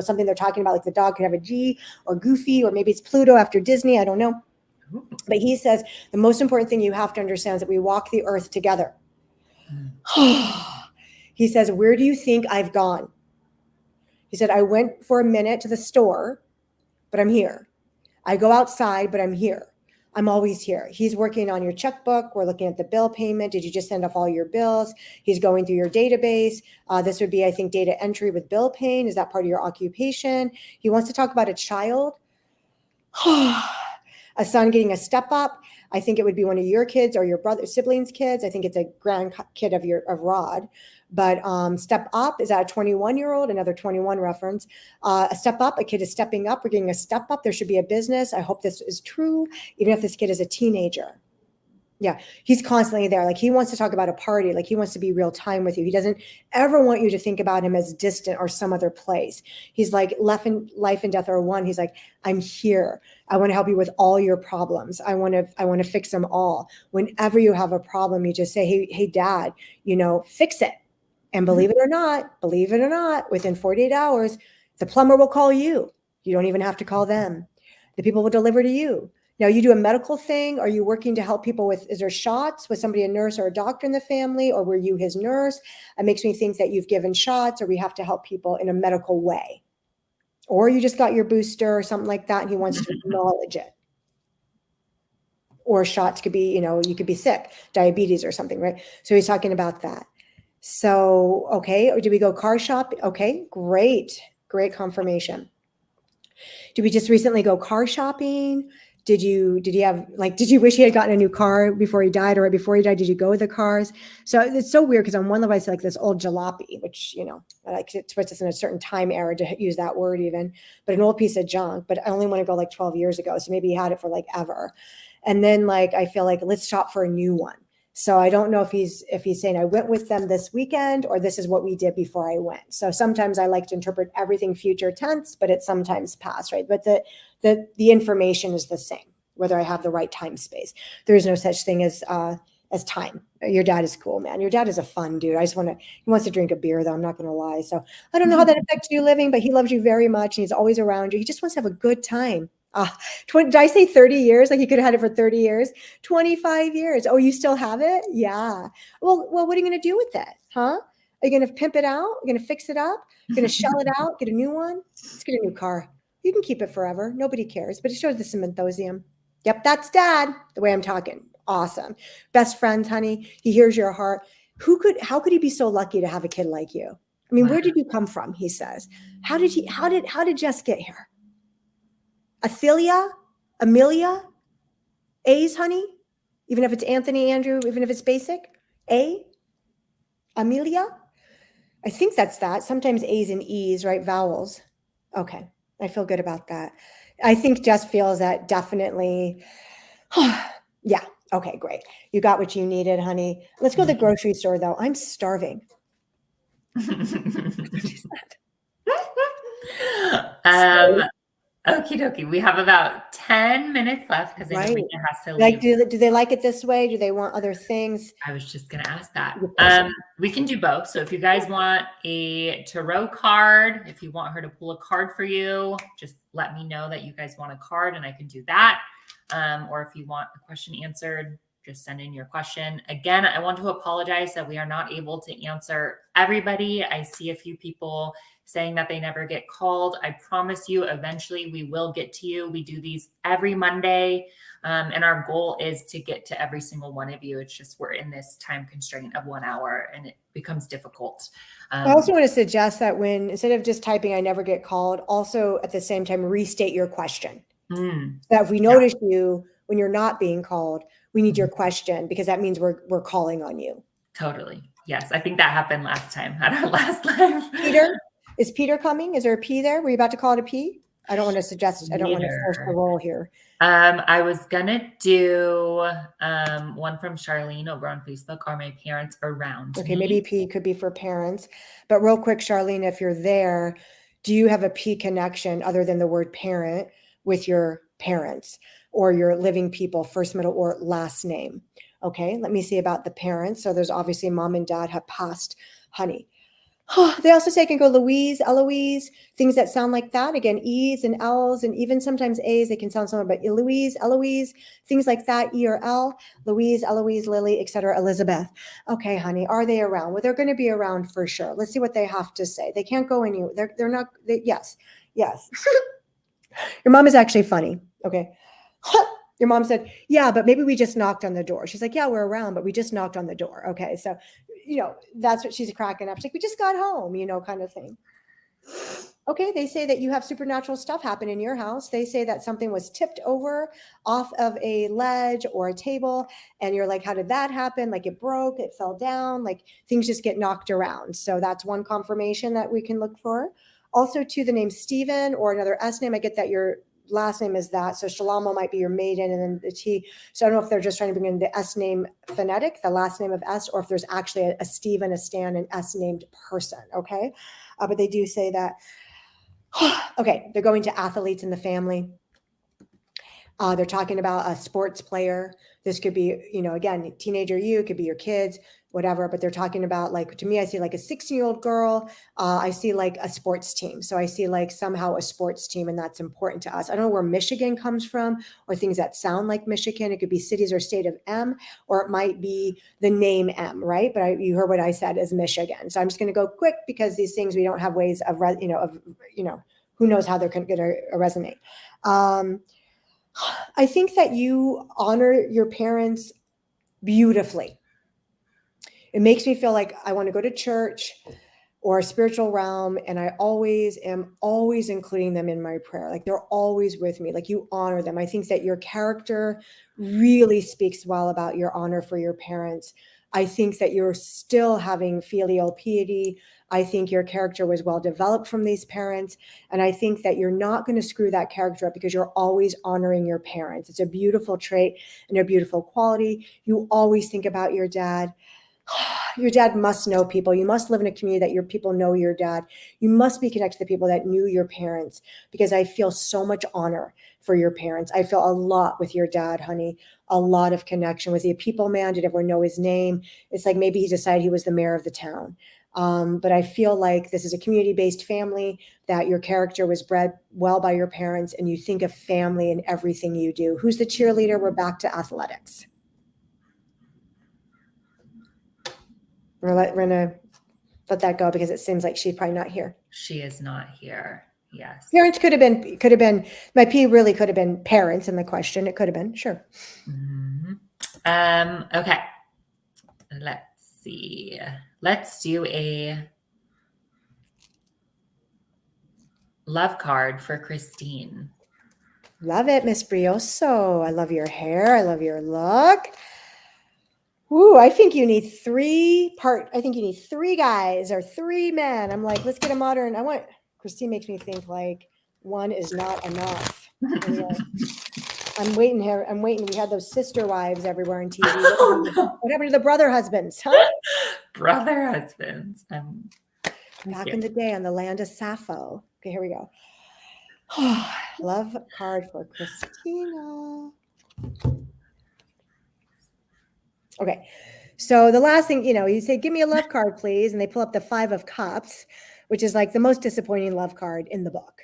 something they're talking about, like the dog could have a G or goofy, or maybe it's Pluto after Disney. I don't know. But he says the most important thing you have to understand is that we walk the earth together. He says, where do you think I've gone? He said, I went for a minute to the store, but I'm here. I go outside, but I'm here. I'm always here. He's working on your checkbook. We're looking at the bill payment. Did you just send off all your bills? He's going through your database. This would be, I think, data entry with bill paying. Is that part of your occupation? He wants to talk about a child. A son getting a step up. I think it would be one of your kids or your brother, siblings' kids. I think it's a grandkid of Rod. But step up, is that a 21-year-old? Another 21 reference. A step up, a kid is stepping up. We're getting a step up. There should be a business. I hope this is true, even if this kid is a teenager. Yeah, he's constantly there. Like, he wants to talk about a party. Like, he wants to be real time with you. He doesn't ever want you to think about him as distant or some other place. He's like, life and death are one. He's like, I'm here. I want to help you with all your problems. I want to fix them all. Whenever you have a problem, you just say, hey, dad, fix it. And believe it or not, within 48 hours, the plumber will call you. You don't even have to call them. The people will deliver to you. Now, you do a medical thing. Are you working to help people with, is there shots? Was somebody a nurse or a doctor in the family? Or were you his nurse? It makes me think that you've given shots, or we have to help people in a medical way. Or you just got your booster or something like that, and he wants to acknowledge it. Or shots could be, you could be sick, diabetes or something, right? So he's talking about that. So, okay, or do we go car shop? Okay, great confirmation. Did we just recently go car shopping? Did you wish he had gotten a new car before he died, or right before he died? Did you go with the cars? So it's so weird, because on one level I say, like, this old jalopy, which, I like to put this in a certain time era to use that word even, but an old piece of junk. But I only want to go like 12 years ago. So maybe he had it for like ever. And then, like, I feel like, let's shop for a new one. So I don't know if he's saying I went with them this weekend, or this is what we did before I went. So sometimes I like to interpret everything future tense, but it's sometimes past, right? But the information is the same, whether I have the right time space. There is no such thing as time. Your dad is cool, man. Your dad is a fun dude. He wants to drink a beer, though. I'm not going to lie. So I don't know how that affects you living, but he loves you very much, and he's always around you. He just wants to have a good time. Did I say 30 years? Like, he could have had it for 30 years, 25 years. Oh, you still have it? Yeah. Well, what are you going to do with it? Huh? Are you going to pimp it out? Are you going to fix it up? You're going to shell it out, get a new one? Let's get a new car. You can keep it forever. Nobody cares, but it shows the symposium. Yep. That's dad, the way I'm talking. Awesome. Best friends, honey. He hears your heart. How could he be so lucky to have a kid like you? I mean, Where did you come from? He says, how did Jess get here? Amelia, A's, honey, even if it's Anthony, Andrew, even if it's basic, Amelia. I think that's that. Sometimes A's and E's, right? Vowels. Okay. I feel good about that. I think Jess feels that definitely. Yeah. Okay, great. You got what you needed, honey. Let's go to the grocery store, though. I'm starving. Okie dokie. We have about 10 minutes left, because I know Rika has to leave. Do they like it this way? Do they want other things? I was just going to ask that. We can do both. So if you guys want a tarot card, if you want her to pull a card for you, just let me know that you guys want a card, and I can do that. Or if you want a question answered, just send in your question. Again, I want to apologize that we are not able to answer everybody. I see a few people saying that they never get called. I promise you, eventually we will get to you. We do these every Monday, and our goal is to get to every single one of you. It's just we're in this time constraint of 1 hour, and it becomes difficult. I also want to suggest that instead of just typing "I never get called," also at the same time restate your question. That if we notice you when you're not being called, we need your question, because that means we're calling on you. Totally. Yes. I think that happened last time at our last live. Peter, is Peter coming? Is there a P there? Were you about to call it a P? I don't want to suggest, I don't want to force the role here. I was gonna do one from Charlene over on Facebook. Are my parents around Okay, me? maybe P could be for parents. But real quick, Charlene, if you're there, do you have a P connection other than the word parent with your parents or your living people, first, middle, or last name? Okay, let me see about the parents. So there's obviously mom and dad have passed, honey. They also say it can go Louise, Eloise, things that sound like that. Again, E's and L's and even sometimes A's, they can sound similar, but Eloise, Eloise, things like that, E or L, Louise, Eloise, Lily, etc. Elizabeth. Okay, honey, are they around? Well, they're going to be around for sure. Let's see what they have to say. They can't go anywhere. They're not, yes, yes. Your mom is actually funny. Okay. Your mom said, yeah, but maybe we just knocked on the door. She's like, yeah, we're around, but we just knocked on the door. Okay. So, that's what she's cracking up. She's like, we just got home, kind of thing. Okay. They say that you have supernatural stuff happen in your house. They say that something was tipped over off of a ledge or a table. And you're like, how did that happen? Like it broke, it fell down, like things just get knocked around. So that's one confirmation that we can look for. Also to the name Stephen or another S name. I get that your last name is that. So Shalama might be your maiden and then the T. So I don't know if they're just trying to bring in the S name phonetic, the last name of S, or if there's actually a Stephen, a Stan, an S named person. Okay. But they do say that. Okay. They're going to athletes in the family. They're talking about a sports player. This could be, again, teenager you, it could be your kids, whatever, but they're talking about like, to me, I see like a 16-year-old girl. I see like a sports team. So I see like somehow a sports team and that's important to us. I don't know where Michigan comes from or things that sound like Michigan. It could be cities or state of M, or it might be the name M, right? But you heard what I said is Michigan. So I'm just going to go quick because these things, we don't have ways of, who knows how they're going to resonate. I think that you honor your parents beautifully. It makes me feel like I want to go to church or a spiritual realm, and I am always including them in my prayer. Like they're always with me. Like you honor them. I think that your character really speaks well about your honor for your parents. I think that you're still having filial piety. I think your character was well developed from these parents. And I think that you're not going to screw that character up because you're always honoring your parents. It's a beautiful trait and a beautiful quality. You always think about your dad. Your dad must know people. You must live in a community that your people know your dad. You must be connected to the people that knew your parents, because I feel so much honor for your parents. I feel a lot with your dad, honey, a lot of connection. Was he a people man? Did everyone know his name? It's like maybe he decided he was the mayor of the town. But I feel like this is a community-based family, that your character was bred well by your parents, and you think of family in everything you do. Who's the cheerleader? We're back to athletics. We're going to let that go because it seems like she's probably not here. She is not here. Yes. Parents could have been, my P really could have been parents in the question. It could have been, sure. Mm-hmm. Okay. Let's see. Let's do a love card for Christine. Love it, Miss Brioso. I love your hair. I love your look. Ooh, I think you need three guys or three men. I'm like, let's get a modern. Christine makes me think like one is not enough. I'm waiting here. We had those sister wives everywhere on TV. What happened to the brother husbands? Huh? Brother husbands. Back in the day on the land of Sappho. Okay, here we go. Love card for Christina. Okay, so the last thing, you say, give me a love card, please. And they pull up the 5 of Cups, which is like the most disappointing love card in the book.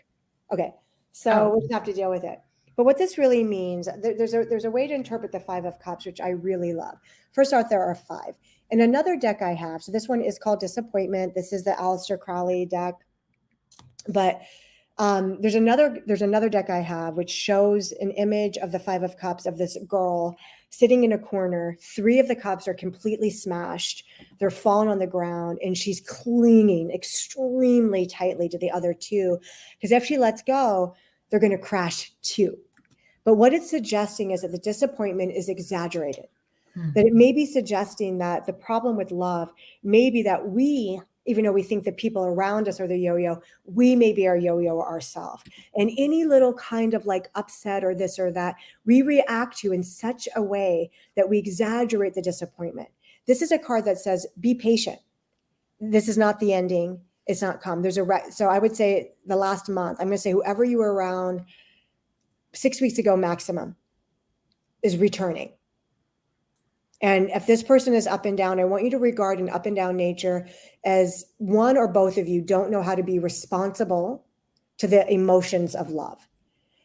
Okay, so we'll just have to deal with it. But what this really means, there's a way to interpret the 5 of Cups, which I really love. First off, there are 5. In another deck I have, so this one is called Disappointment. This is the Aleister Crowley deck. But there's another deck I have which shows an image of the 5 of Cups of this girl sitting in a corner. 3 of the cups are completely smashed. They're fallen on the ground, and she's clinging extremely tightly to the other 2, because if she lets go, they're going to crash too. But what it's suggesting is that the disappointment is exaggerated. That it may be suggesting that the problem with love may be that we even though we think the people around us are the yo-yo, we may be our yo-yo ourselves. And any little kind of like upset or this or that, we react to in such a way that we exaggerate the disappointment. This is a card that says, be patient. This is not the ending. It's not come. So I would say the last month, I'm going to say whoever you were around 6 weeks ago maximum is returning. And if this person is up and down, I want you to regard an up and down nature as one or both of you don't know how to be responsible to the emotions of love.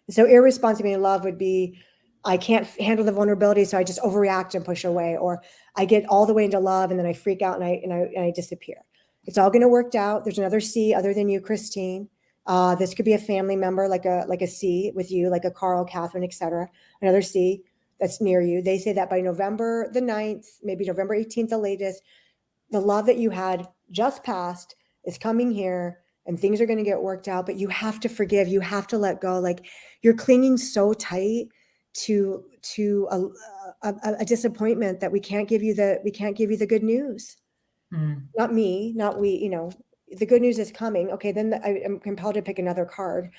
So irresponsibility in love would be, I can't handle the vulnerability, so I just overreact and push away, or I get all the way into love and then I freak out and I disappear. It's all going to work out. There's another C other than you, Christine. This could be a family member, like a C with you, like a Carl, Catherine, etc. Another C that's near you. They say that by November the 9th, maybe November 18th, the latest, the love that you had just passed is coming here and things are going to get worked out, but you have to forgive. You have to let go. Like you're clinging so tight to a disappointment that we can't give you the good news. Not me, not we, the good news is coming. Okay. Then I am compelled to pick another card.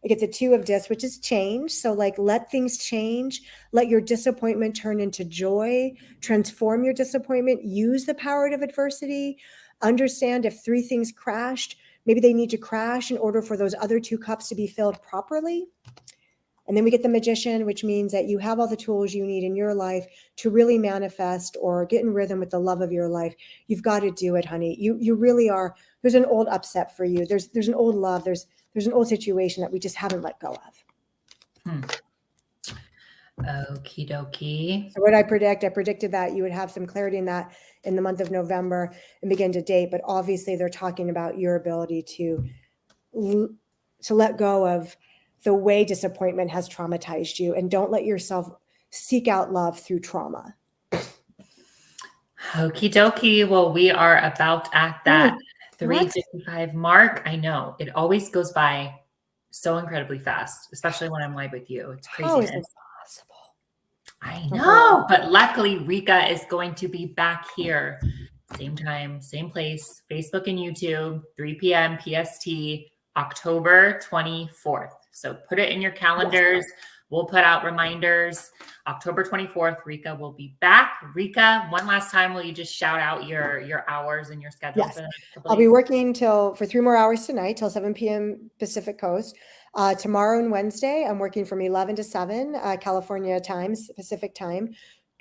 I get the 2 of discs, which is change. So like, let things change, let your disappointment turn into joy, transform your disappointment, use the power of adversity, understand if 3 things crashed, maybe they need to crash in order for those other 2 cups to be filled properly. And then we get the magician, which means that you have all the tools you need in your life to really manifest or get in rhythm with the love of your life. You've got to do it, honey. You really are. There's an old upset for you. There's an old love. There's an old situation that we just haven't let go of. Okie dokie. So what I predicted that you would have some clarity in that in the month of November and begin to date. But obviously they're talking about your ability to let go of the way disappointment has traumatized you, and don't let yourself seek out love through trauma. Okie dokie. Well, we are about at that 3:55 mark. I know it always goes by so incredibly fast, especially when I'm live with you. It's crazy. How is this possible? I know, but luckily Rika is going to be back here. Same time, same place, Facebook and YouTube, 3 p.m. PST, October 24th. So put it in your calendars. Yes. We'll put out reminders. October 24th, Rika will be back. Rika, one last time, will you just shout out your hours and your schedule? Yes. I'll be working for 3 more hours tonight, till 7 p.m. Pacific Coast. Tomorrow and Wednesday, I'm working from 11 to 7 California time, Pacific time.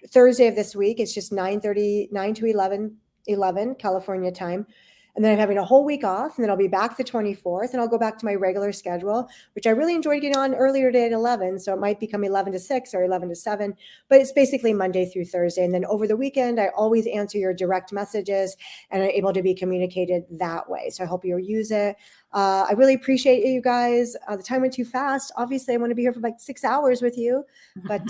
Thursday of this week, it's just 9 to 11 California time. And then I'm having a whole week off, and then I'll be back the 24th, and I'll go back to my regular schedule, which I really enjoyed getting on earlier today at 11. So it might become 11 to 6 or 11 to 7, but it's basically Monday through Thursday. And then over the weekend, I always answer your direct messages and are able to be communicated that way. So I hope you'll use it. I really appreciate you guys. The time went too fast. Obviously, I want to be here for like 6 hours with you, but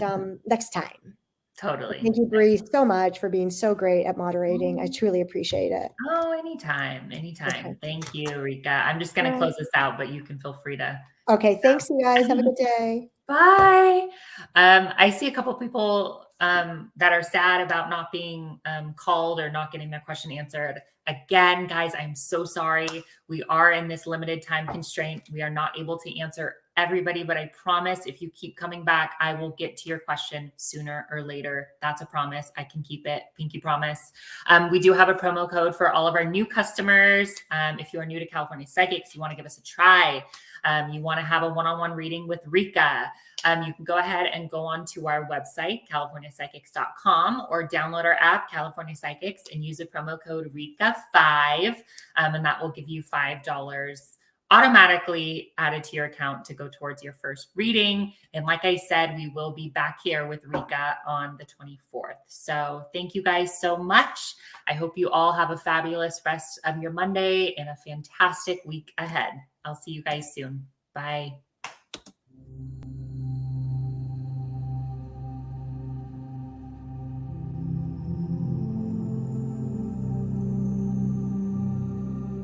next time. Totally. Thank you, Bree, so much for being so great at moderating. I truly appreciate it. Oh, anytime. Okay. Thank you, Rika. I'm just going to close this out, but you can feel free to. Okay. Thanks, you guys. Have a good day. Bye. I see a couple of people that are sad about not being called or not getting their question answered. Again, guys, I'm so sorry. We are in this limited time constraint. We are not able to answer everybody, but I promise if you keep coming back, I will get to your question sooner or later. That's a promise. I can keep it. Pinky promise. We do have a promo code for all of our new customers. If you are new to California Psychics, you want to give us a try. You want to have a one-on-one reading with Rika. You can go ahead and go on to our website, californiapsychics.com, or download our app, California Psychics, and use the promo code RIKA5, and that will give you $5 automatically added to your account to go towards your first reading. And like I said, we will be back here with Rika on the 24th. So thank you guys so much. I hope you all have a fabulous rest of your Monday and a fantastic week ahead. I'll see you guys soon. Bye.